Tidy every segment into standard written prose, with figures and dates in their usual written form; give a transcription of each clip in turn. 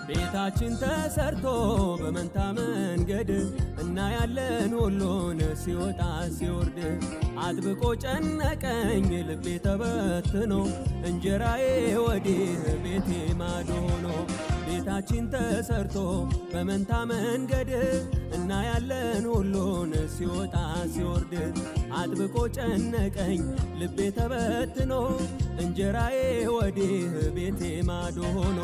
ቤታችን ተሰርቶ በመንታ መንገድ እናያለን ሁሉን ሲወጣ ሲወርድ። አጥብቆ ጨነቀኝ ልቤ ተበትኖ እንጀራዬ ወዲህ ቤቴ ማዶ ሆኖ። ቤታችን ተሰርቶ በመንታ መንገድ እናያለን ሁሉን ሲወጣ ሲወርድ። አጥብቆ ጨነቀኝ ልቤ ተበትኖ እንጀራዬ ወዲህ ቤቴ ማዶ ሆኖ።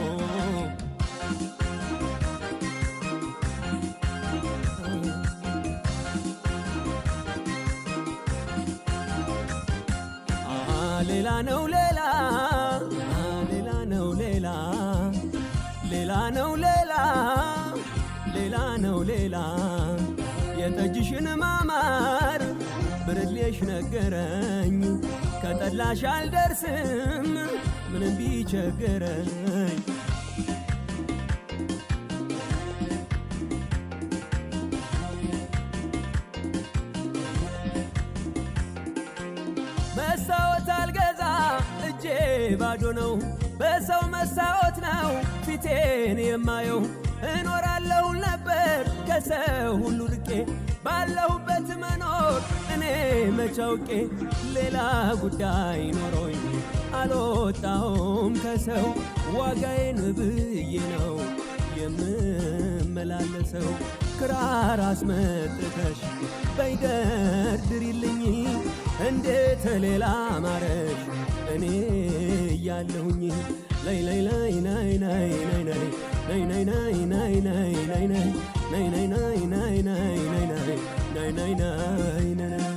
ሌላ ነው ሌላ ሌላ ነው ሌላ ሌላ ነው ሌላ ሌላ ነው ሌላ የጠጅሽን ማማር ብርሌሽ ነገረኝ። ከጠላሽ አልደርስም ምንም ቢቸገረኝ። መስታወት አልገዛ እጄ ባዶ ነው፣ በሰው መስታወት ነው ፊቴን የማየው። እኖራለሁ ነበር ከሰው ሁሉ ርቄ፣ ባለሁበት መኖር እኔ መች አውቄ። ሌላ ጉዳይ ኖሮኝ አልወጣሁም ከሰው፣ ዋጋዬን ብዬ ነው የምመላለሰው። ክራር አስመጥተሽ በይደርድሪልኝ፣ እንዴት ሌላ ማረሽ እኔ እያለሁኝ። ላይ ላይ ላይ ናይ ናይ ናይ ናይ ናይ ናይ ናይ ናይ ናይ ናይ ናይ ናይ ናይ ናይ ናይ ናይ ናይ ናይ ናይ